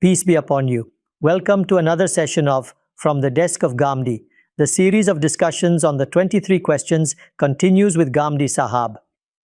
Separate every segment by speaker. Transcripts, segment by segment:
Speaker 1: Peace be upon you. Welcome to another session of From the Desk of Ghamidi. The series of discussions on the 23 questions continues with Ghamidi Sahab.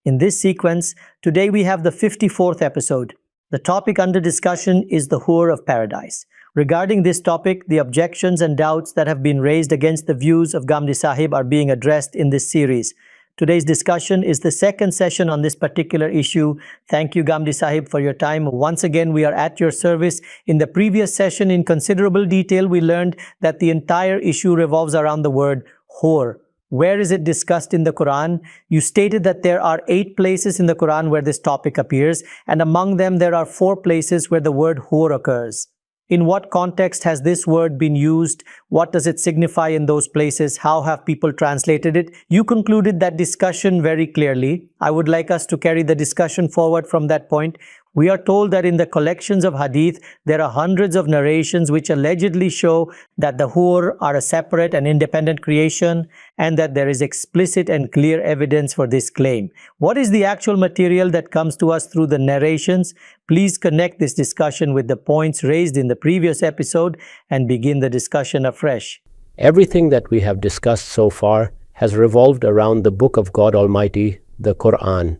Speaker 1: In this sequence, today we have the 54th episode. The topic under discussion is the Hur of Paradise. Regarding this topic, the objections and doubts that have been raised against the views of Ghamidi Sahib are being addressed in this series. Today's discussion is the second session on this particular issue. Thank you, Ghamidi Sahib, for your time. Once again, we are at your service. In the previous session, in considerable detail, we learned that the entire issue revolves around the word Hur. Where is it discussed in the Quran? You stated that there are 8 places in the Quran where this topic appears, and among them there are 4 places where the word Hur occurs. In what context has this word been used? What does it signify in those places? How have people translated it? You concluded that discussion very clearly. I would like us to carry the discussion forward from that point. We are told that in the collections of hadith, there are hundreds of narrations which allegedly show that the Hur are a separate and independent creation and that there is explicit and clear evidence for this claim. What is the actual material that comes to us through the narrations? Please connect this discussion with the points raised in the previous episode and begin the discussion afresh.
Speaker 2: Everything that we have discussed so far has revolved around the Book of God Almighty, the Quran.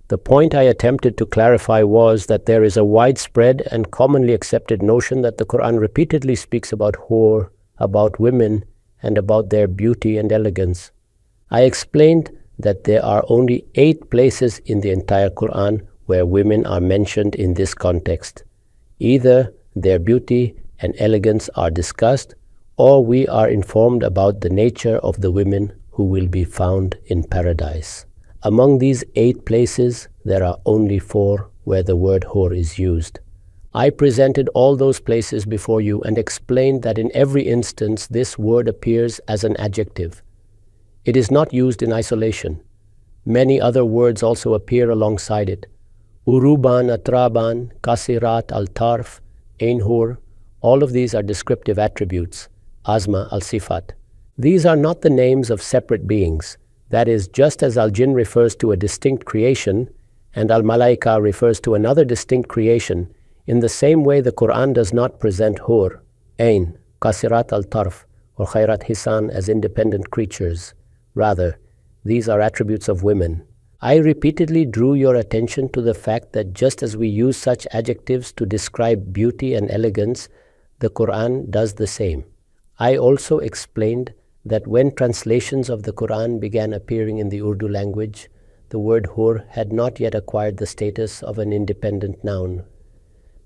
Speaker 2: The point I attempted to clarify was that there is a widespread and commonly accepted notion that the Quran repeatedly speaks about Hur, about women, and about their beauty and elegance. I explained that there are only 8 places in the entire Quran where women are mentioned in this context. Either their beauty and elegance are discussed, or we are informed about the nature of the women who will be found in paradise. Among these 8 places, there are only 4 where the word Hur is used. I presented all those places before you and explained that in every instance this word appears as an adjective. It is not used in isolation. Many other words also appear alongside it. Uruban, Atraban, Kasirat, Al-Tarf, Einhur, all of these are descriptive attributes, Azma, Al-Sifat. These are not the names of separate beings. That is, just as Al-Jinn refers to a distinct creation and Al-Malaika refers to another distinct creation, in the same way the Quran does not present Hur, Ain, Kasirat al-Tarf, or Khairat Hisan as independent creatures. Rather, these are attributes of women. I repeatedly drew your attention to the fact that just as we use such adjectives to describe beauty and elegance, the Quran does the same. I also explained that when translations of the Quran began appearing in the Urdu language, the word Hur had not yet acquired the status of an independent noun.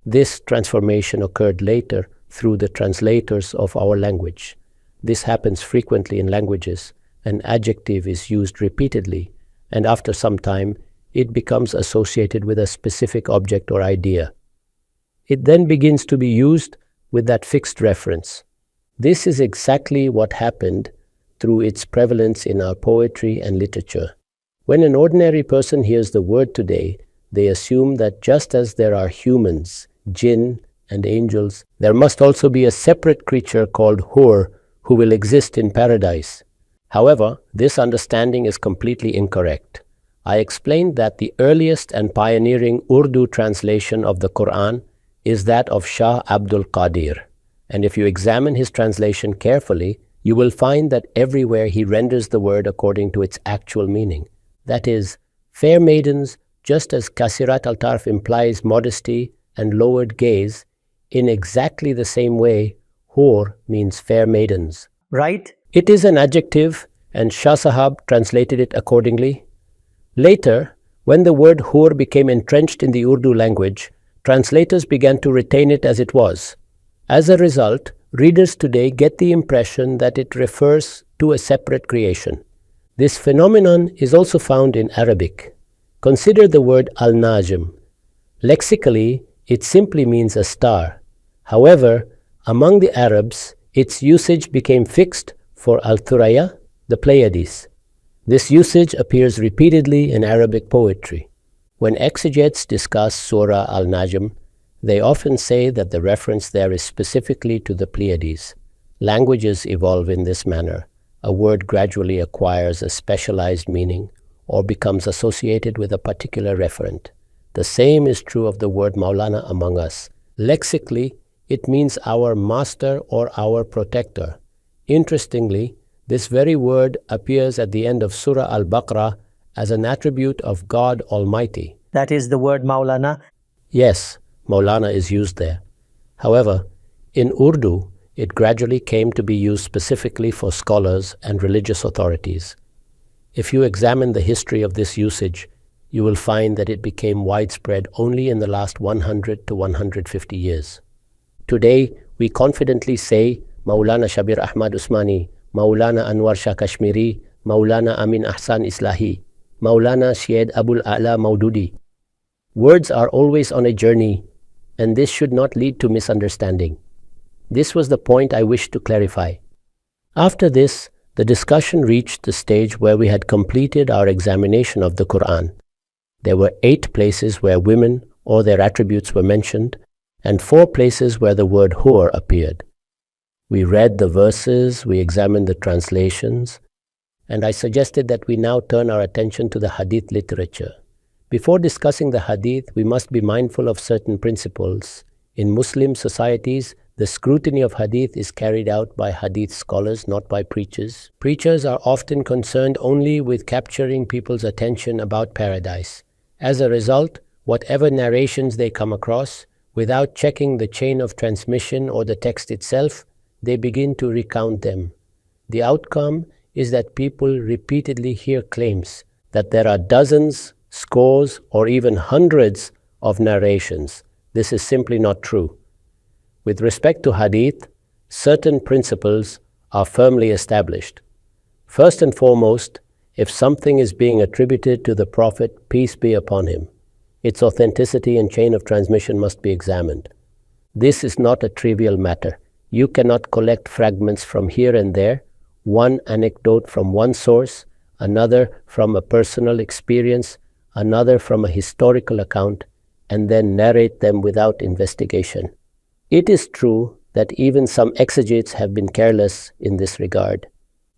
Speaker 2: This transformation occurred later through the translators of our language. This happens frequently in languages. An adjective is used repeatedly, and after some time, it becomes associated with a specific object or idea. It then begins to be used with that fixed reference. This is exactly what happened through its prevalence in our poetry and literature. When an ordinary person hears the word today, they assume that just as there are humans, jinn, and angels, there must also be a separate creature called Hur who will exist in paradise. However, this understanding is completely incorrect. I explained that the earliest and pioneering Urdu translation of the Quran is that of Shah Abdul Qadir. And if you examine his translation carefully, you will find that everywhere he renders the word according to its actual meaning. That is, fair maidens, just as Kasirat al-Tarf implies modesty and lowered gaze, in exactly the same way, Hur means fair maidens.
Speaker 1: Right?
Speaker 2: It is an adjective, and Shah Sahab translated it accordingly. Later, when the word Hur became entrenched in the Urdu language, translators began to retain it as it was. As a result, readers today get the impression that it refers to a separate creation. This phenomenon is also found in Arabic. Consider the word al-Najm. Lexically, it simply means a star. However, among the Arabs, its usage became fixed for al-Thuraya, the Pleiades. This usage appears repeatedly in Arabic poetry. When exegetes discuss Surah al-Najm, they often say that the reference there is specifically to the Pleiades. Languages evolve in this manner. A word gradually acquires a specialized meaning or becomes associated with a particular referent. The same is true of the word Maulana among us. Lexically, It means our master or our protector. Interestingly, this very word appears at the end of Surah Al-Baqarah as an attribute of God Almighty.
Speaker 1: That is the word Maulana.
Speaker 2: Yes, Maulana is used there. However, in Urdu, it gradually came to be used specifically for scholars and religious authorities. If you examine the history of this usage, you will find that it became widespread only in the last 100 to 150 years. Today, we confidently say Maulana Shabir Ahmad Usmani, Maulana Anwar Shah Kashmiri, Maulana Amin Ahsan Islahi, Maulana Syed Abul Maududi. Words are always on a journey, and this should not lead to misunderstanding. This was the point I wished to clarify. After this, the discussion reached the stage where we had completed our examination of the Quran. There were 8 places where women or their attributes were mentioned, and 4 places where the word hur appeared. We read the verses, we examined the translations, and I suggested that we now turn our attention to the hadith literature. Before discussing the hadith, we must be mindful of certain principles. In Muslim societies, the scrutiny of hadith is carried out by hadith scholars, not by preachers. Preachers are often concerned only with capturing people's attention about paradise. As a result, whatever narrations they come across, without checking the chain of transmission or the text itself, they begin to recount them. The outcome is that people repeatedly hear claims that there are dozens, scores, or even hundreds of narrations. This is simply not true. With respect to hadith, certain principles are firmly established. First and foremost, if something is being attributed to the Prophet, peace be upon him, its authenticity and chain of transmission must be examined. This is not a trivial matter. You cannot collect fragments from here and there, one anecdote from one source, another from a personal experience, another from a historical account, and then narrate them without investigation. It is true that even some exegetes have been careless in this regard.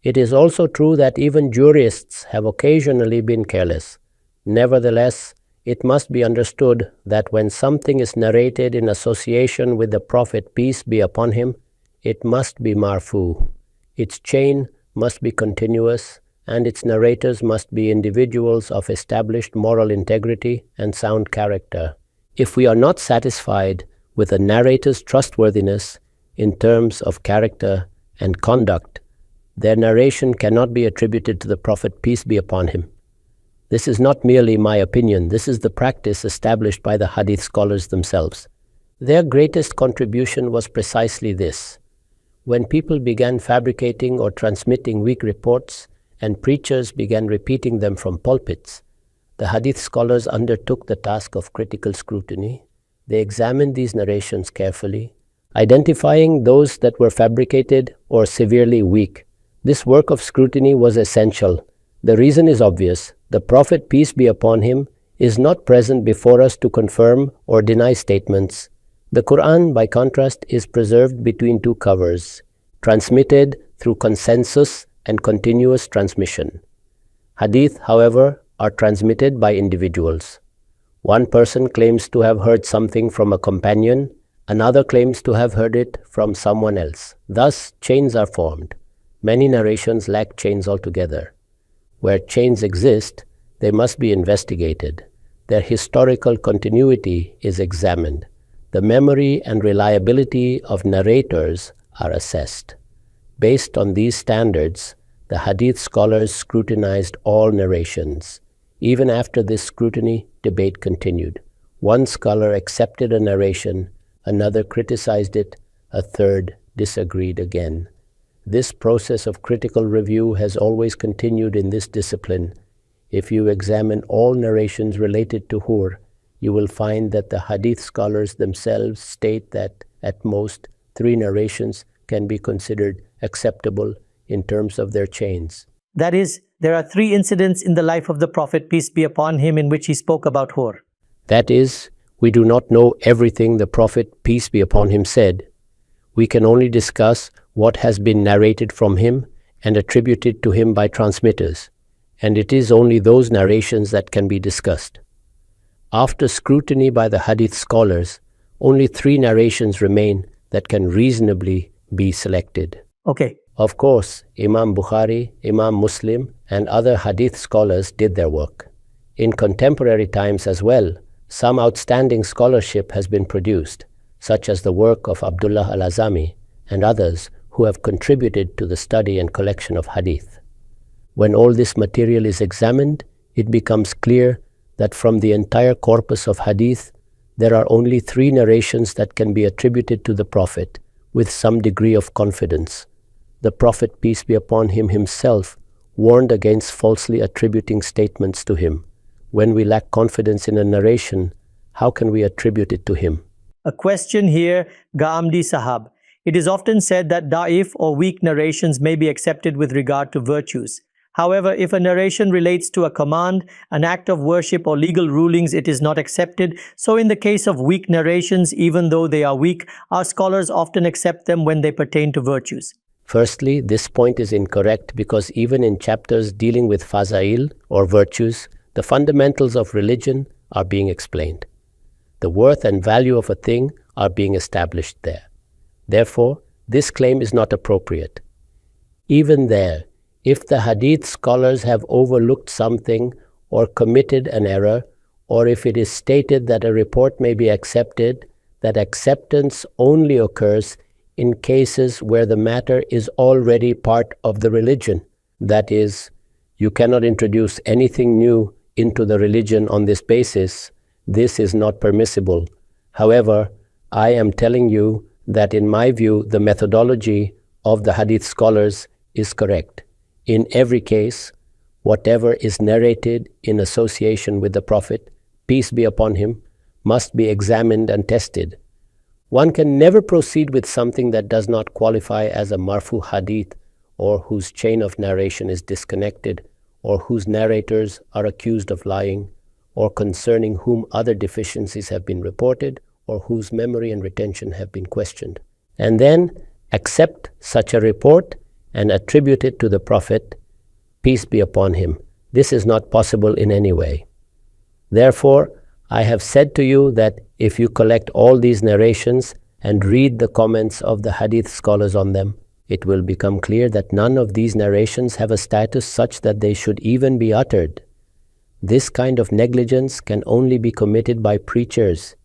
Speaker 2: It is also true that even jurists have occasionally been careless. Nevertheless, it must be understood that when something is narrated in association with the Prophet, peace be upon him, it must be marfu. Its chain must be continuous, and its narrators must be individuals of established moral integrity and sound character. If we are not satisfied with a narrator's trustworthiness in terms of character and conduct, their narration cannot be attributed to the Prophet, peace be upon him. This is not merely my opinion, this is the practice established by the hadith scholars themselves. Their greatest contribution was precisely this. When people began fabricating or transmitting weak reports, and preachers began repeating them from pulpits, the hadith scholars undertook the task of critical scrutiny. They examined these narrations carefully, identifying those that were fabricated or severely weak. This work of scrutiny was essential. The reason is obvious. The Prophet, peace be upon him, is not present before us to confirm or deny statements. The Quran, by contrast, is preserved between 2 covers, transmitted through consensus and continuous transmission. Hadith, however, are transmitted by individuals. One person claims to have heard something from a companion, another claims to have heard it from someone else. Thus, chains are formed. Many narrations lack chains altogether. Where chains exist, they must be investigated. Their historical continuity is examined. The memory and reliability of narrators are assessed. Based on these standards, the hadith scholars scrutinized all narrations. Even after this scrutiny, debate continued. One scholar accepted a narration, another criticized it, a third disagreed again. This process of critical review has always continued in this discipline. If you examine all narrations related to hur, you will find that the hadith scholars themselves state that at most 3 narrations can be considered acceptable in terms of their chains.
Speaker 1: That is, there are 3 incidents in the life of the Prophet, peace be upon him, in which he spoke about hur.
Speaker 2: That is, we do not know everything the Prophet, peace be upon him, said. We can only discuss what has been narrated from him and attributed to him by transmitters, and it is only those narrations that can be discussed. After scrutiny by the hadith scholars, only 3 narrations remain that can reasonably be selected.
Speaker 1: Okay.
Speaker 2: Of course, Imam Bukhari, Imam Muslim, and other hadith scholars did their work. In contemporary times as well, some outstanding scholarship has been produced, such as the work of Abdullah al-Azami and others who have contributed to the study and collection of hadith. When all this material is examined, it becomes clear that from the entire corpus of hadith, there are only 3 narrations that can be attributed to the Prophet with some degree of confidence. The Prophet, peace be upon him, himself warned against falsely attributing statements to him. When we lack confidence in a narration, how can we attribute it to him?
Speaker 1: A question here, Ghamidi Sahab. It is often said that da'if or weak narrations may be accepted with regard to virtues. However, if a narration relates to a command, an act of worship or legal rulings, it is not accepted. So in the case of weak narrations, even though they are weak, our scholars often accept them when they pertain to virtues.
Speaker 2: Firstly, this point is incorrect because even in chapters dealing with fazail or virtues, the fundamentals of religion are being explained. The worth and value of a thing are being established there. Therefore, this claim is not appropriate. Even there, if the hadith scholars have overlooked something or committed an error, or if it is stated that a report may be accepted, that acceptance only occurs in cases where the matter is already part of the religion. That is, you cannot introduce anything new into the religion on this basis. This is not permissible. However, I am telling you that in my view, the methodology of the hadith scholars is correct. In every case, whatever is narrated in association with the Prophet, peace be upon him, must be examined and tested. One can never proceed with something that does not qualify as a marfu hadith, or whose chain of narration is disconnected, or whose narrators are accused of lying, or concerning whom other deficiencies have been reported, or whose memory and retention have been questioned. And then accept such a report and attribute it to the Prophet, peace be upon him. This is not possible in any way. Therefore, I have said to you that if you collect all these narrations and read the comments of the hadith scholars on them, it will become clear that none of these narrations have a status such that they should even be uttered. This kind of negligence can only be committed by preachers,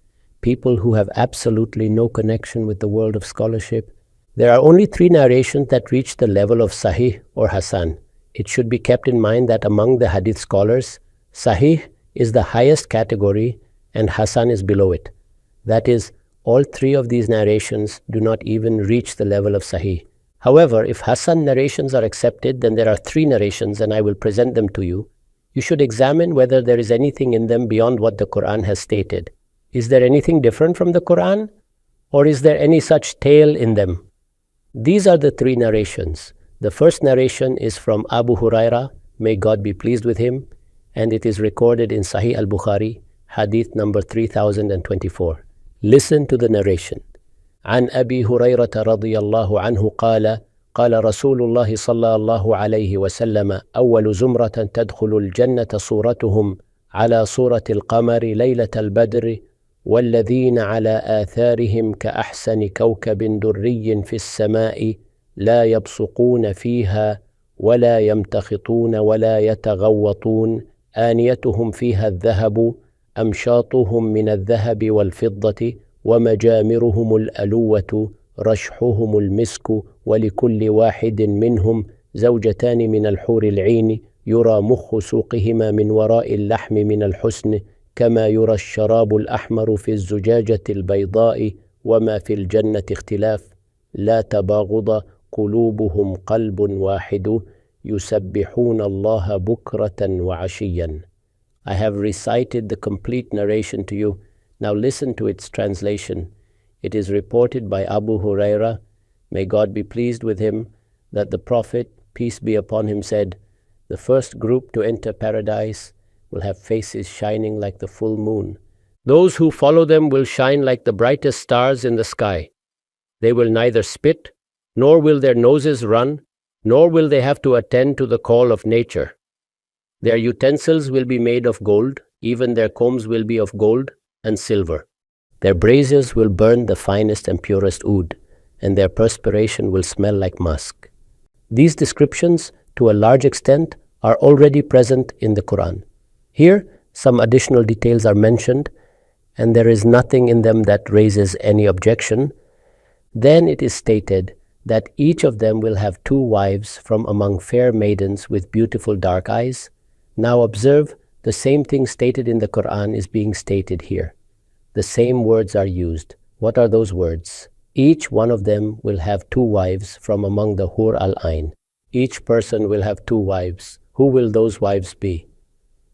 Speaker 2: people who have absolutely no connection with the world of scholarship. There are only 3 narrations that reach the level of Sahih or Hasan. It should be kept in mind that among the hadith scholars, Sahih is the highest category and Hasan is below it. That is, all 3 of these narrations do not even reach the level of Sahih. However, if Hasan narrations are accepted, then there are 3 narrations and I will present them to you. You should examine whether there is anything in them beyond what the Quran has stated. Is there anything different from the Quran? Or is there any such tale in them? These are the 3 narrations. The first narration is from Abu Huraira, may God be pleased with him, and it is recorded in Sahih al-Bukhari, hadith number 3024. Listen to the narration. عن أبي هريرة رضي الله عنه قال قال رسول الله صلى الله عليه وسلم أول زمرة تدخل الجنة صورتهم على صورة القمر ليلة البدر والذين على آثارهم كأحسن كوكب دري في السماء لا يبصقون فيها ولا يمتخطون ولا يتغوطون آنيتهم فيها الذهب أمشاطهم من الذهب والفضة ومجامرهم الألوة رشحهم المسك ولكل واحد منهم زوجتان من الحور العين يرى مخ سوقهما من وراء اللحم من الحسن كما يرى الشراب الأحمر في الزجاجة البيضاء وما في الجنة اختلاف لا تباغض قلوبهم قلب واحد يسبحون الله بكرة وعشيا. I have recited the complete narration to you. Now listen to its translation. It is reported by Abu Huraira, may God be pleased with him, that the Prophet, peace be upon him, said, the first group to enter paradise will have faces shining like the full moon. Those who follow them will shine like the brightest stars in the sky. They will neither spit, nor will their noses run, nor will they have to attend to the call of nature. Their utensils will be made of gold, even their combs will be of gold and silver. Their braziers will burn the finest and purest oud, and their perspiration will smell like musk. These descriptions, to a large extent, are already present in the Quran. Here, some additional details are mentioned, and there is nothing in them that raises any objection. Then it is stated that each of them will have 2 wives from among fair maidens with beautiful dark eyes. Now observe, the same thing stated in the Quran is being stated here. The same words are used. What are those words? Each one of them will have 2 wives from among the Hur al-Ain. Each person will have 2 wives. Who will those wives be?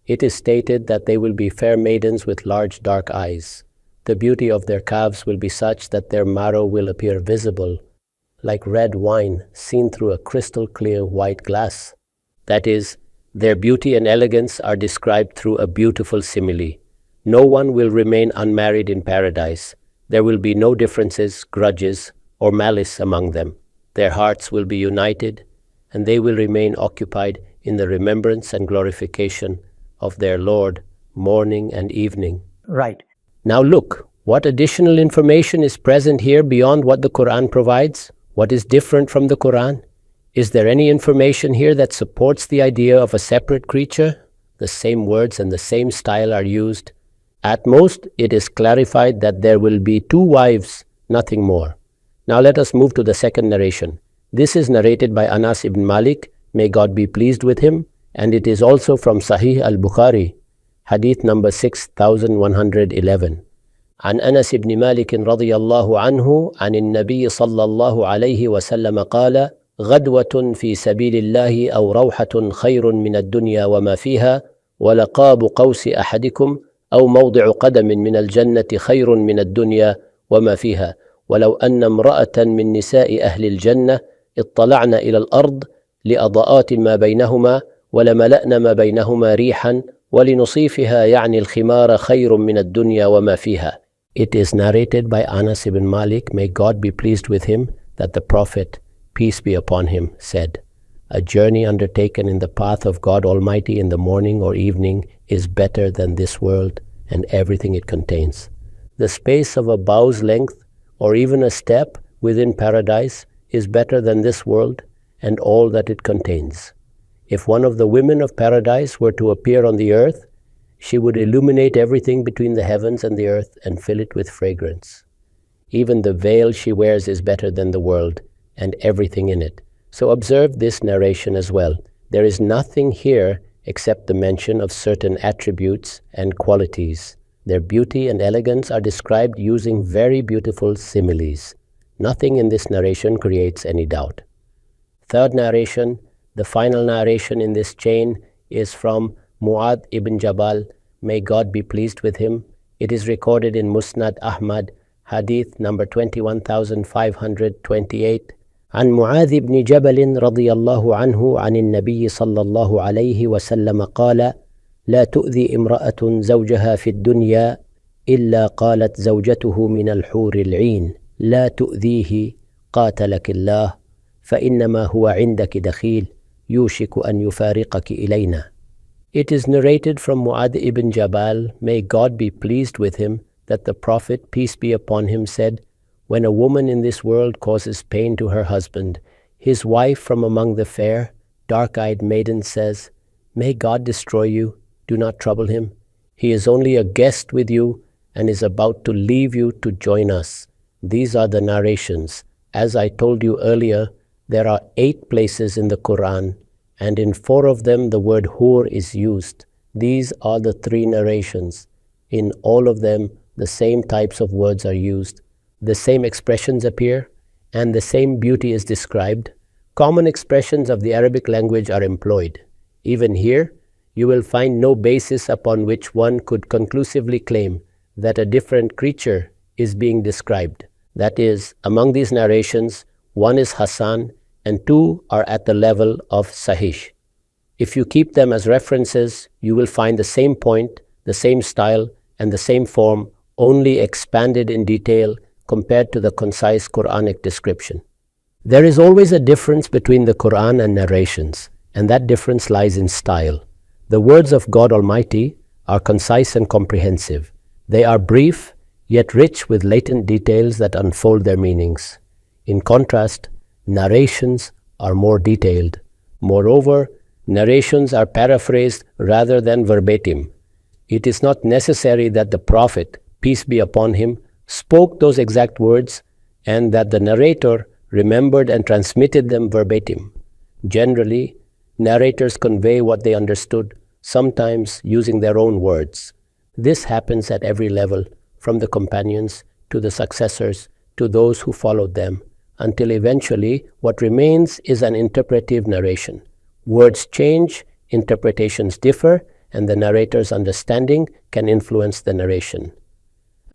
Speaker 2: It is stated that they will be fair maidens with large dark eyes. The beauty of their calves will be such that their marrow will appear visible, like red wine seen through a crystal clear white glass. That is, their beauty and elegance are described through a beautiful simile. No one will remain unmarried in paradise. There will be no differences, grudges, or malice among them. Their hearts will be united, and they will remain occupied in the remembrance and glorification of their Lord, morning and evening.
Speaker 1: Right.
Speaker 2: Now look, what additional information is present here beyond what the Quran provides? What is different from the Quran? Is there any information here that supports the idea of a separate creature? The same words and the same style are used. At most, it is clarified that there will be 2 wives, nothing more. Now let us move to the second narration. This is narrated by Anas ibn Malik, may God be pleased with him, and it is also from Sahih al-Bukhari, hadith number 6111. عن أنس بن مالك رضي الله عنه عن النبي صلى الله عليه وسلم قال: غدوة في سبيل الله أو روحة خير من الدنيا وما فيها، ولقاب قوس أحدكم أو موضع قدم من الجنة خير من الدنيا وما فيها، ولو أن امرأة من نساء أهل الجنة اطلعن إلى الأرض لأضاءات ما بينهما ولملأن ما بينهما ريحا ولنصيفها يعني الخمار خير من الدنيا وما فيها. It is narrated by Anas ibn Malik, may God be pleased with him, that the Prophet, peace be upon him, said, a journey undertaken in the path of God Almighty in the morning or evening is better than this world and everything it contains. The space of a bow's length or even a step within paradise is better than this world and all that it contains. If one of the women of paradise were to appear on the earth, she would illuminate everything between the heavens and the earth and fill it with fragrance. Even the veil she wears is better than the world and everything in it. So observe this narration as well. There is nothing here except the mention of certain attributes and qualities. Their beauty and elegance are described using very beautiful similes. Nothing in this narration creates any doubt. Third narration, the final narration in this chain, is from Mu'adh ibn Jabal, may God be pleased with him. It is recorded in Musnad Ahmad, hadith number 21528. عن معاذ بن جبل رضي الله عنه عن النبي صلى الله عليه وسلم قال: لا تؤذي امرأة زوجها في الدنيا إلا قالت زوجته من الحور العين لا تؤذيه قاتلك الله فإنما هو عندك دخيل يوشك أن يفارقك إلينا. It is narrated from Mu'adh ibn Jabal, may God be pleased with him, that the Prophet, peace be upon him, said, when a woman in this world causes pain to her husband, his wife from among the fair, dark-eyed maidens says, may God destroy you, do not trouble him. He is only a guest with you and is about to leave you to join us. These are the narrations. As I told you earlier, there are 8 places in the Quran, and in 4 of them the word hur is used. These are the 3 narrations. In all of them, the same types of words are used. The same expressions appear, and the same beauty is described. Common expressions of the Arabic language are employed. Even here, you will find no basis upon which one could conclusively claim that a different creature is being described. That is, among these narrations, 1 is Ahsan and 2 are at the level of Sahih. If you keep them as references, you will find the same point, the same style, and the same form, only expanded in detail compared to the concise Quranic description. There is always a difference between the Quran and narrations, and that difference lies in style. The words of God Almighty are concise and comprehensive. They are brief, yet rich with latent details that unfold their meanings. In contrast, narrations are more detailed. Moreover, narrations are paraphrased rather than verbatim. It is not necessary that the Prophet, peace be upon him, spoke those exact words and that the narrator remembered and transmitted them verbatim. Generally, narrators convey what they understood, sometimes using their own words. This happens at every level, from the companions to the successors to those who followed them, until eventually what remains is an interpretive narration. Words change, interpretations differ, and the narrator's understanding can influence the narration.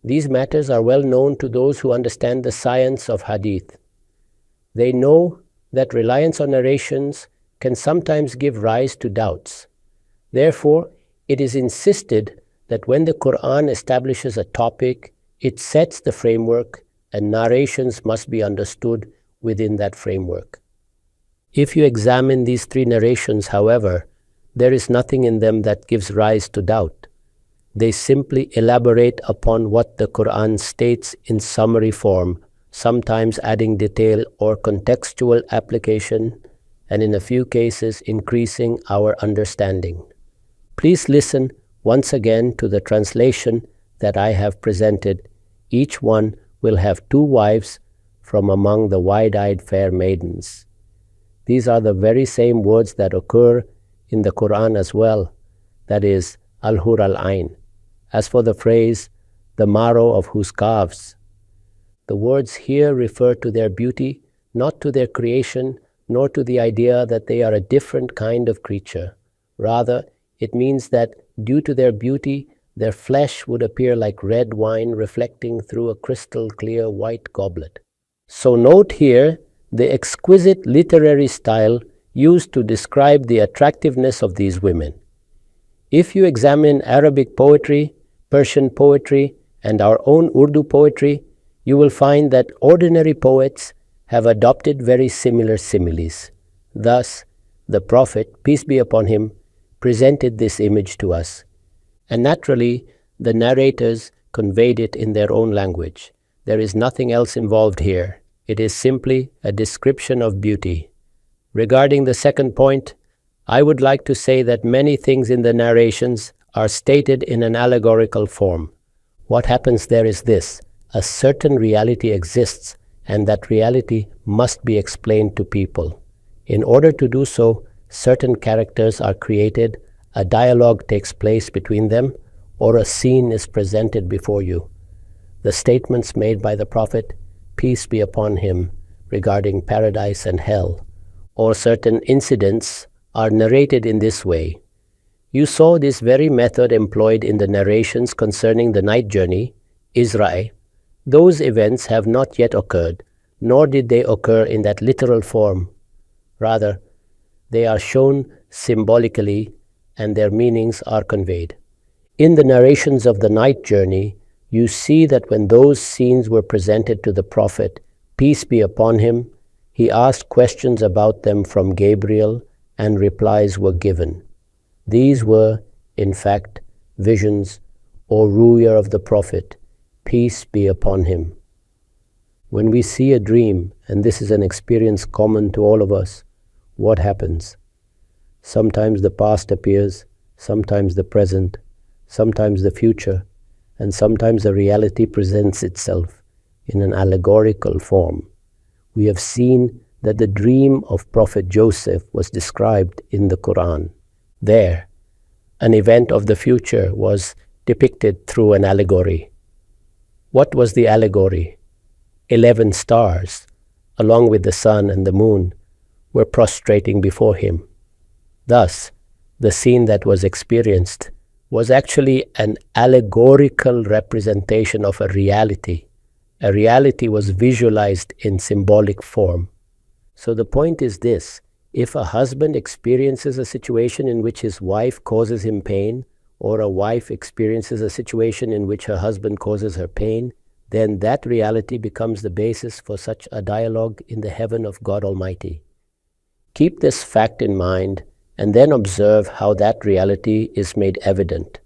Speaker 2: These matters are well known to those who understand the science of hadith. They know that reliance on narrations can sometimes give rise to doubts. Therefore, it is insisted that when the Quran establishes a topic, it sets the framework, and narrations must be understood within that framework. If you examine these three narrations, however, there is nothing in them that gives rise to doubt. They simply elaborate upon what the Quran states in summary form, sometimes adding detail or contextual application, and in a few cases increasing our understanding. Please listen once again to the translation that I have presented. Each one will have 2 wives from among the wide-eyed fair maidens. These are the very same words that occur in the Quran as well, that is, al-hur al-ain. As for the phrase, the marrow of whose calves, the words here refer to their beauty, not to their creation, nor to the idea that they are a different kind of creature. Rather, it means that due to their beauty, their flesh would appear like red wine reflecting through a crystal clear white goblet. So note here the exquisite literary style used to describe the attractiveness of these women. If you examine Arabic poetry, Persian poetry, and our own Urdu poetry, you will find that ordinary poets have adopted very similar similes. Thus, the Prophet, peace be upon him, presented this image to us. And naturally, the narrators conveyed it in their own language. There is nothing else involved here. It is simply a description of beauty. Regarding the second point, I would like to say that many things in the narrations are stated in an allegorical form. What happens there is this: a certain reality exists, and that reality must be explained to people. In order to do so, certain characters are created, a dialogue takes place between them, or a scene is presented before you. The statements made by the Prophet, peace be upon him, regarding paradise and hell, or certain incidents are narrated in this way. You saw this very method employed in the narrations concerning the night journey, Israel. Those events have not yet occurred, nor did they occur in that literal form. Rather, they are shown symbolically and their meanings are conveyed. In the narrations of the night journey, you see that when those scenes were presented to the Prophet, peace be upon him, he asked questions about them from Gabriel and replies were given. These were, in fact, visions or ruya of the Prophet, peace be upon him. When we see a dream, and this is an experience common to all of us, what happens? Sometimes the past appears, sometimes the present, sometimes the future, and sometimes the reality presents itself in an allegorical form. We have seen that the dream of Prophet Joseph was described in the Quran. There, an event of the future was depicted through an allegory. What was the allegory? 11 stars, along with the sun and the moon, were prostrating before him. Thus, the scene that was experienced was actually an allegorical representation of a reality. A reality was visualized in symbolic form. So the point is this: if a husband experiences a situation in which his wife causes him pain, or a wife experiences a situation in which her husband causes her pain, then that reality becomes the basis for such a dialogue in the heaven of God Almighty. Keep this fact in mind and then observe how that reality is made evident,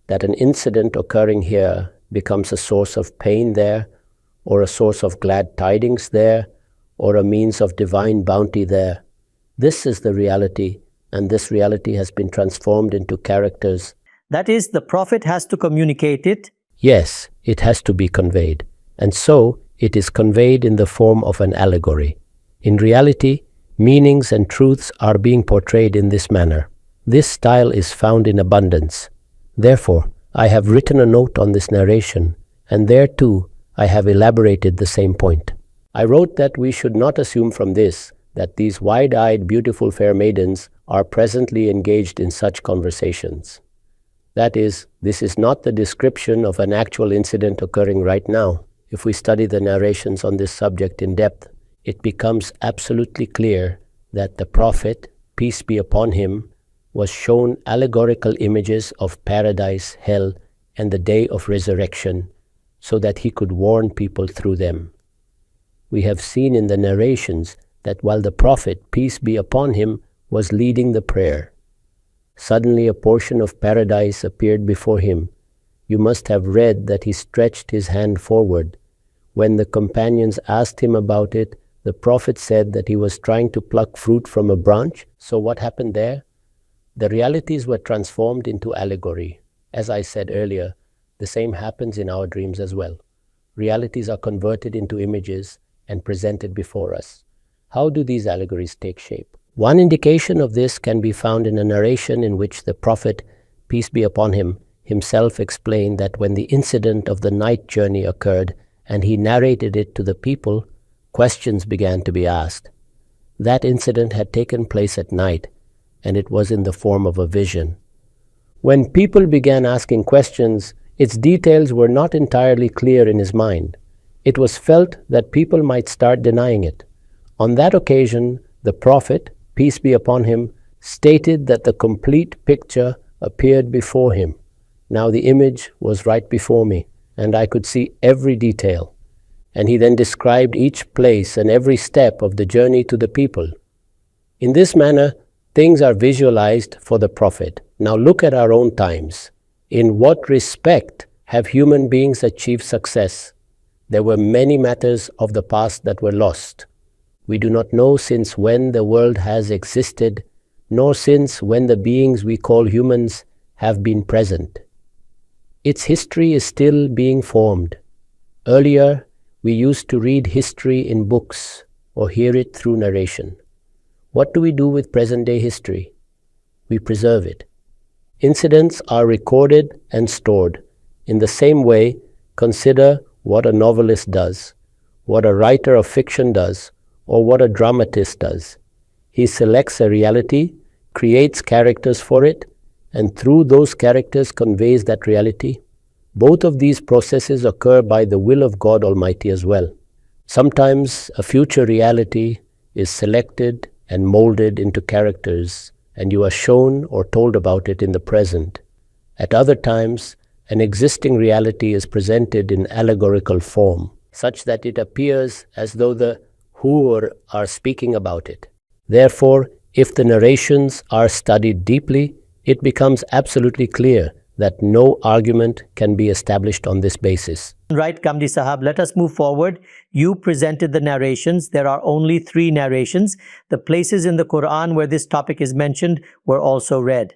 Speaker 2: that an incident occurring here becomes a source of pain there, or a source of glad tidings there, or a means of divine bounty there. This is the reality, and this reality has been transformed into characters.
Speaker 1: That is, the Prophet has to communicate it.
Speaker 2: Yes, it has to be conveyed, and so it is conveyed in the form of an allegory. In reality, meanings and truths are being portrayed in this manner. This style is found in abundance. Therefore, I have written a note on this narration, and there too I have elaborated the same point. I wrote that we should not assume from this that these wide-eyed, beautiful fair maidens are presently engaged in such conversations. That is, this is not the description of an actual incident occurring right now. If we study the narrations on this subject in depth, it becomes absolutely clear that the Prophet, peace be upon him, was shown allegorical images of paradise, hell, and the day of resurrection, so that he could warn people through them. We have seen in the narrations that while the Prophet, peace be upon him, was leading the prayer, suddenly a portion of paradise appeared before him. You must have read that he stretched his hand forward. When the companions asked him about it, the Prophet said that he was trying to pluck fruit from a branch. So what happened there? The realities were transformed into allegory. As I said earlier, the same happens in our dreams as well. Realities are converted into images and presented before us. How do these allegories take shape? One indication of this can be found in a narration in which the Prophet, peace be upon him, himself explained that when the incident of the night journey occurred and he narrated it to the people, questions began to be asked. That incident had taken place at night, and it was in the form of a vision. When people began asking questions, its details were not entirely clear in his mind. It was felt that people might start denying it. On that occasion, the Prophet, peace be upon him, stated that the complete picture appeared before him. Now the image was right before me, and I could see every detail. And he then described each place and every step of the journey to the people. In this manner, things are visualized for the Prophet. Now look at our own times. In what respect have human beings achieved success? There were many matters of the past that were lost. We do not know since when the world has existed, nor since when the beings we call humans have been present. Its history is still being formed. Earlier, we used to read history in books or hear it through narration. What do we do with present-day history? We preserve it. Incidents are recorded and stored. In the same way, consider what a novelist does, what a writer of fiction does, or what a dramatist does. He selects a reality, creates characters for it, and through those characters conveys that reality. Both of these processes occur by the will of God Almighty as well. Sometimes a future reality is selected and molded into characters, and you are shown or told about it in the present. At other times, an existing reality is presented in allegorical form, such that it appears as though the who are speaking about it. Therefore, if the narrations are studied deeply, it becomes absolutely clear that no argument can be established on this basis.
Speaker 1: Right, Ghamidi Sahab, let us move forward. You presented the narrations. There are only 3 narrations. The places in the Quran where this topic is mentioned were also read.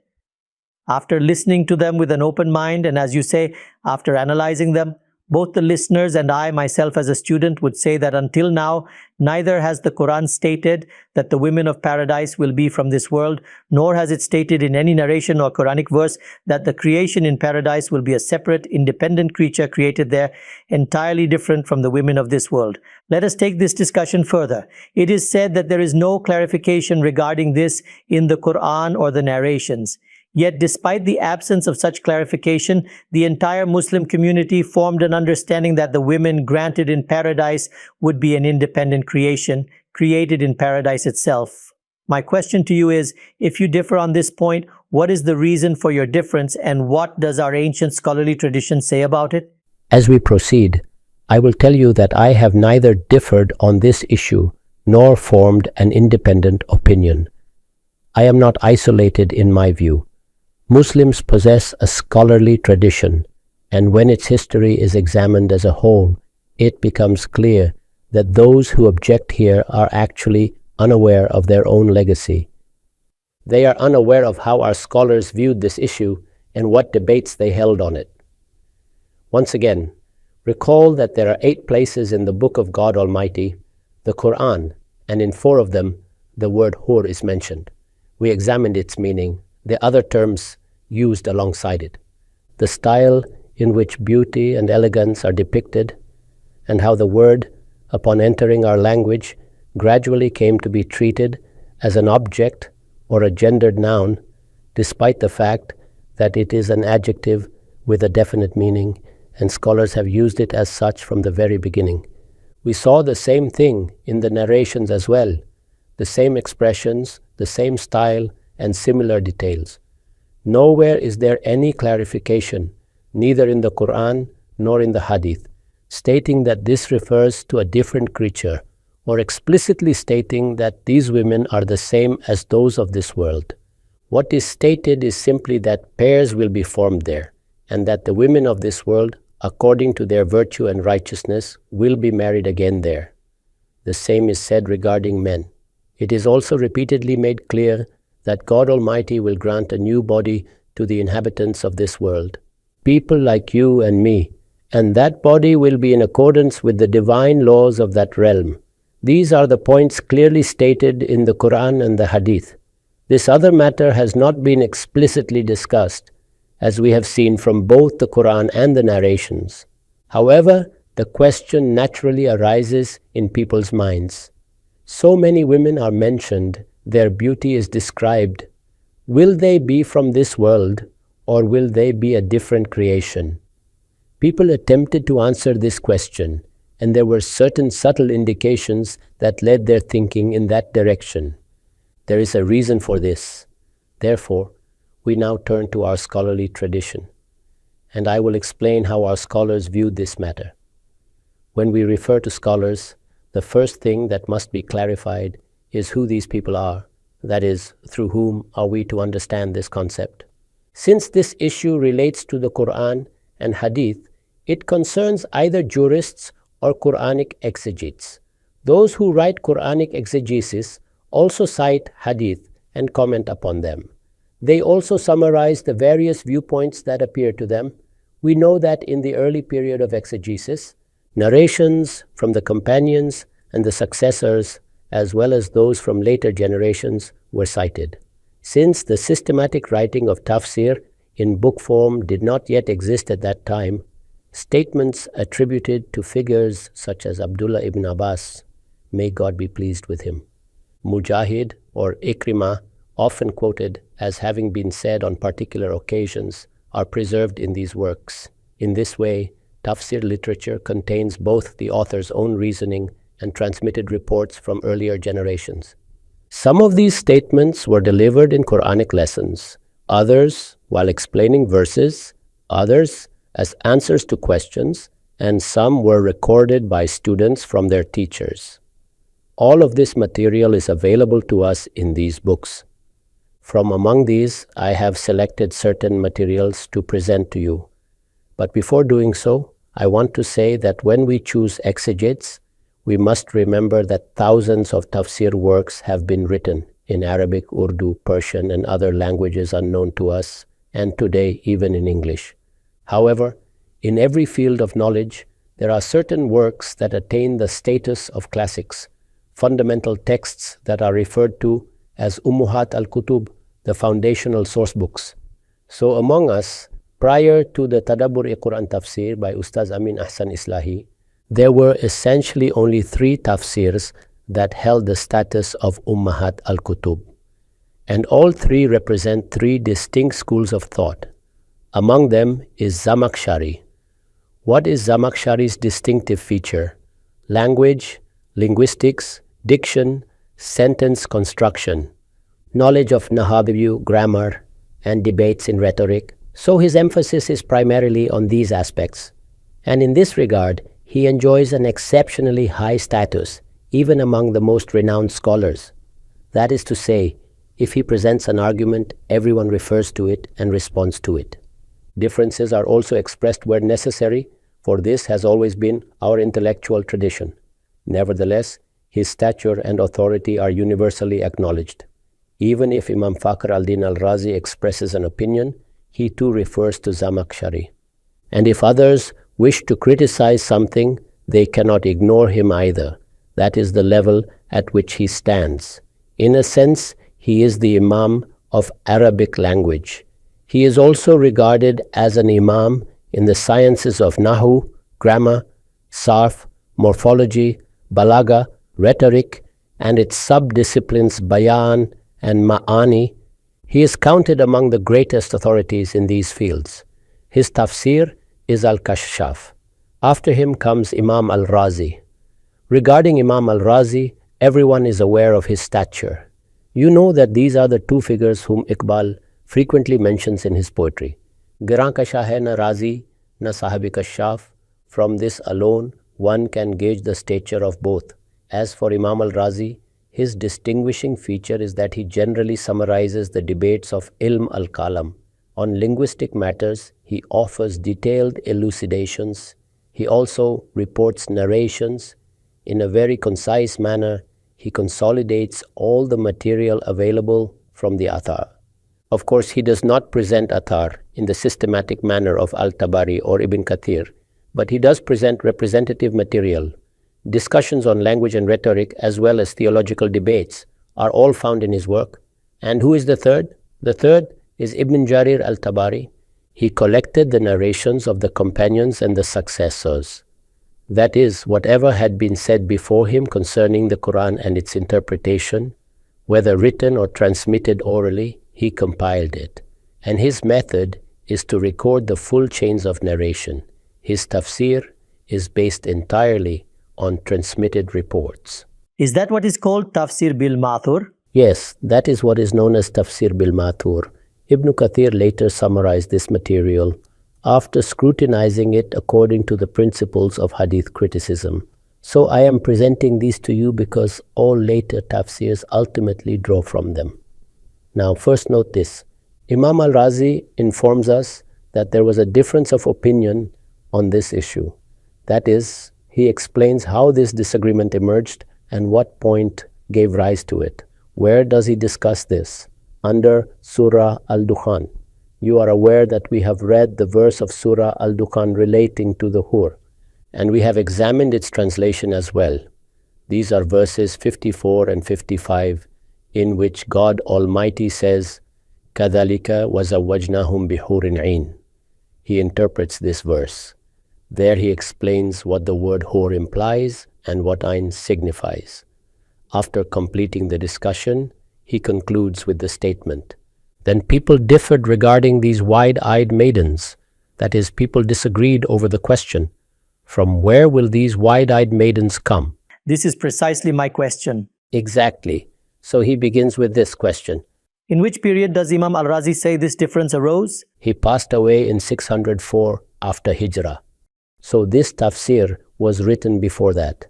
Speaker 1: After listening to them with an open mind, and as you say, after analyzing them, both the listeners and I myself as a student would say that until now, neither has the Quran stated that the women of paradise will be from this world, nor has it stated in any narration or Quranic verse that the creation in paradise will be a separate, independent creature created there, entirely different from the women of this world. Let us take this discussion further. It is said that there is no clarification regarding this in the Quran or the narrations. Yet despite the absence of such clarification, the entire Muslim community formed an understanding that the women granted in paradise would be an independent creation, created in paradise itself. My question to you is, if you differ on this point, what is the reason for your difference and what does our ancient scholarly tradition say about it?
Speaker 2: As we proceed, I will tell you that I have neither differed on this issue nor formed an independent opinion. I am not isolated in my view. Muslims possess a scholarly tradition, And when its history is examined as a whole, it becomes clear that those who object here are actually unaware of their own legacy. They are unaware of how our scholars viewed this issue and what debates they held on it. Once again, recall that there are 8 places in the Book of God Almighty, the Quran, and in 4 of them, the word hur is mentioned. We examined its meaning, the other terms used alongside it, the style in which beauty and elegance are depicted, and how the word, upon entering our language, gradually came to be treated as an object or a gendered noun, despite the fact that it is an adjective with a definite meaning, and scholars have used it as such from the very beginning. We saw the same thing in the narrations as well, the same expressions, the same style, and similar details. Nowhere is there any clarification, neither in the Quran nor in the Hadith, stating that this refers to a different creature, or explicitly stating that these women are the same as those of this world. What is stated is simply that pairs will be formed there, and that the women of this world, according to their virtue and righteousness, will be married again there. The same is said regarding men. It is also repeatedly made clear that God Almighty will grant a new body to the inhabitants of this world, people like you and me, and that body will be in accordance with the divine laws of that realm. These are the points clearly stated in the Quran and the Hadith. This other matter has not been explicitly discussed, as we have seen from both the Quran and the narrations. However, the question naturally arises in people's minds. So many women are mentioned, their beauty is described. Will they be from this world, or will they be a different creation? People attempted to answer this question, and there were certain subtle indications that led their thinking in that direction. There is a reason for this. Therefore, we now turn to our scholarly tradition, and I will explain how our scholars viewed this matter. When we refer to scholars, the first thing that must be clarified is who these people are, that is, through whom are we to understand this concept. Since this issue relates to the Quran and Hadith, it concerns either jurists or Quranic exegetes. Those who write Quranic exegesis also cite Hadith and comment upon them. They also summarize the various viewpoints that appear to them. We know that in the early period of exegesis, narrations from the companions and the successors, as well as those from later generations, were cited. Since the systematic writing of tafsir in book form did not yet exist at that time, statements attributed to figures such as Abdullah ibn Abbas, may God be pleased with him, Mujahid or Ikrimah, often quoted as having been said on particular occasions, are preserved in these works. In this way, tafsir literature contains both the author's own reasoning and transmitted reports from earlier generations. Some of these statements were delivered in Quranic lessons, others while explaining verses, others as answers to questions, and some were recorded by students from their teachers. All of this material is available to us in these books. From among these, I have selected certain materials to present to you. But before doing so, I want to say that when we choose exegetes, we must remember that thousands of tafsir works have been written in Arabic, Urdu, Persian, and other languages unknown to us, and today even in English. However, in every field of knowledge, there are certain works that attain the status of classics, fundamental texts that are referred to as Ummuhat al-Kutub, the foundational source books. So among us, prior to the Tadabbur-e-Quran tafsir by Ustaz Amin Ahsan Islahi, there were essentially only 3 tafsirs that held the status of Ummahat al-Kutub. And all 3 represent 3 distinct schools of thought. Among them is Zamakhshari. What is Zamakhshari's distinctive feature? Language, linguistics, diction, sentence construction, knowledge of Nahawi grammar, and debates in rhetoric. So his emphasis is primarily on these aspects. And in this regard, he enjoys an exceptionally high status, even among the most renowned scholars. That is to say, if he presents an argument, everyone refers to it and responds to it. Differences are also expressed where necessary, for this has always been our intellectual tradition. Nevertheless, his stature and authority are universally acknowledged. Even if Imam Fakhr al-Din al-Razi expresses an opinion, he too refers to Zamakhshari. And if others wish to criticize something, they cannot ignore him either. That is the level at which he stands. In a sense, he is the Imam of Arabic language. He is also regarded as an Imam in the sciences of Nahu, grammar, Sarf, morphology, Balagha, rhetoric, and its sub-disciplines Bayan and Ma'ani. He is counted among the greatest authorities in these fields. His tafsir is Al-Kashaf. After him comes Imam al-Razi. Regarding Imam al-Razi, everyone is aware of his stature. You know that these are the two figures whom Iqbal frequently mentions in his poetry. Giran ka shah hai na Razi, na sahibi Kashaf. From this alone, one can gauge the stature of both. As for Imam al-Razi, his distinguishing feature is that he generally summarizes the debates of Ilm al-Kalam. On linguistic matters, he offers detailed elucidations. He also reports narrations. In a very concise manner, he consolidates all the material available from the Athar. Of course, he does not present Athar in the systematic manner of Al-Tabari or Ibn Kathir, but he does present representative material. Discussions on language and rhetoric, as well as theological debates, are all found in his work. And who is the third? The third is Ibn Jarir al-Tabari. He collected the narrations of the companions and the successors. That is, whatever had been said before him concerning the Quran and its interpretation, whether written or transmitted orally, he compiled it. And his method is to record the full chains of narration. His tafsir is based entirely on transmitted reports.
Speaker 1: Is that what is called Tafsir bil Mathur?
Speaker 2: Yes, that is what is known as Tafsir bil Mathur. Ibn Kathir later summarized this material after scrutinizing it according to the principles of hadith criticism. So I am presenting these to you because all later tafsirs ultimately draw from them. Now first note this. Imam al-Razi informs us that there was a difference of opinion on this issue. That is, he explains how this disagreement emerged and what point gave rise to it. Where does he discuss this? Under Surah Al-Dukhan. You are aware that we have read the verse of Surah Al-Dukhan relating to the Hur, and we have examined its translation as well. These are verses 54 and 55, in which God Almighty says, كَذَلِكَ وَزَوَّجْنَاهُمْ بِحُورٍ عِينٍ. He interprets this verse. There he explains what the word hur implies and what ain signifies. After completing the discussion, he concludes with the statement, then people differed regarding these wide-eyed maidens. That is, people disagreed over the question, from where will these wide-eyed maidens come?
Speaker 1: This is precisely my question.
Speaker 2: Exactly. So he begins with this question.
Speaker 1: In which period does Imam al-Razi say this difference arose?
Speaker 2: He passed away in 604 after Hijrah. So this tafsir was written before that.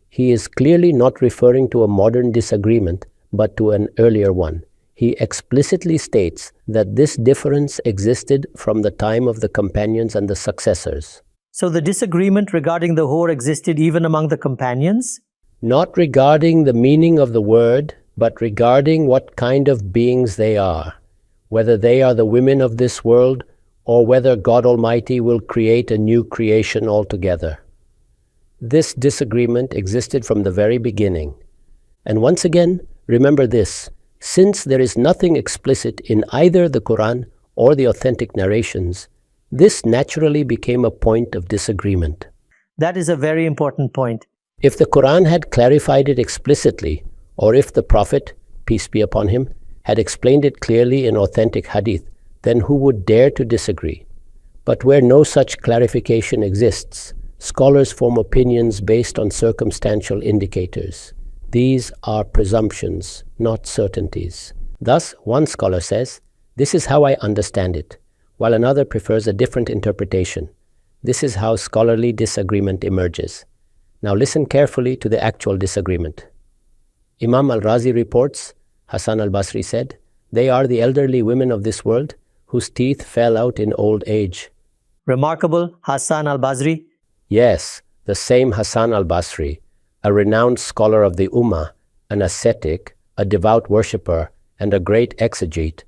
Speaker 2: He is clearly not referring to a modern disagreement, but to an earlier one. He explicitly states that this difference existed from the time of the companions and the successors.
Speaker 1: So the disagreement regarding the hur existed even among the companions?
Speaker 2: Not regarding the meaning of the word, but regarding what kind of beings they are, whether they are the women of this world or whether God Almighty will create a new creation altogether. This disagreement existed from the very beginning. And once again, remember this, since there is nothing explicit in either the Quran or the authentic narrations, this naturally became a point of disagreement.
Speaker 1: That is a very important point.
Speaker 2: If the Quran had clarified it explicitly, or if the Prophet, peace be upon him, had explained it clearly in authentic hadith, then who would dare to disagree? But where no such clarification exists, scholars form opinions based on circumstantial indicators. These are presumptions, not certainties. Thus, one scholar says, "This is how I understand it," while another prefers a different interpretation. This is how scholarly disagreement emerges. Now listen carefully to the actual disagreement. Imam al-Razi reports, Hassan al-Basri said, "They are the elderly women of this world whose teeth fell out in old age.
Speaker 1: Remarkable Hassan al-Basri?
Speaker 2: Yes, the same Hassan al-Basri, a renowned scholar of the Ummah, an ascetic, a devout worshipper, and a great exegete.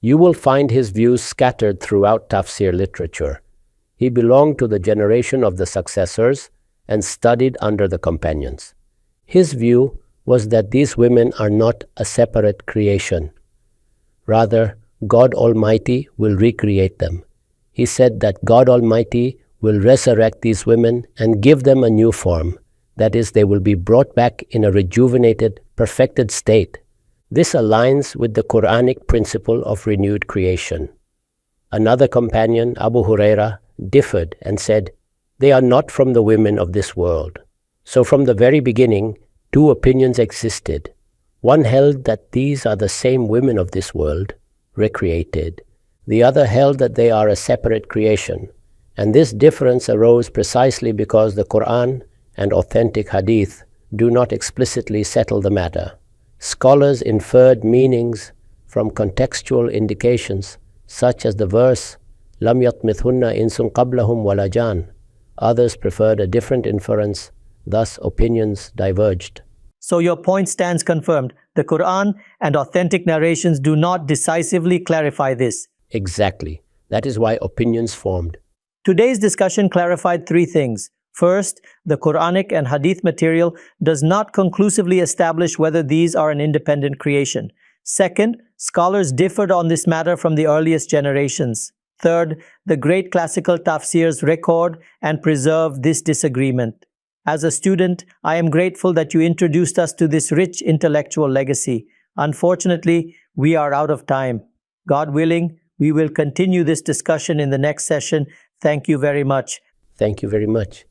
Speaker 2: You will find his views scattered throughout tafsir literature. He belonged to the generation of the successors and studied under the companions. His view was that these women are not a separate creation. Rather, God Almighty will recreate them. He said that God Almighty will resurrect these women and give them a new form. That is, they will be brought back in a rejuvenated, perfected state. This aligns with the Quranic principle of renewed creation. Another companion, Abu Huraira, differed and said, "They are not from the women of this world." So from the very beginning, two opinions existed. One held that these are the same women of this world, recreated. The other held that they are a separate creation. And this difference arose precisely because the Quran and authentic hadith do not explicitly settle the matter. Scholars inferred meanings from contextual indications, such as the verse, "Lam yatmithunna insun qablahum wala jan." Others preferred a different inference, thus opinions diverged.
Speaker 1: So your point stands confirmed. The Quran and authentic narrations do not decisively clarify this.
Speaker 2: Exactly. That is why opinions formed.
Speaker 1: Today's discussion clarified three things. First, the Quranic and Hadith material does not conclusively establish whether these are an independent creation. Second, scholars differed on this matter from the earliest generations. Third, the great classical tafsirs record and preserve this disagreement. As a student, I am grateful that you introduced us to this rich intellectual legacy. Unfortunately, we are out of time. God willing, we will continue this discussion in the next session. Thank you very much.
Speaker 2: Thank you very much.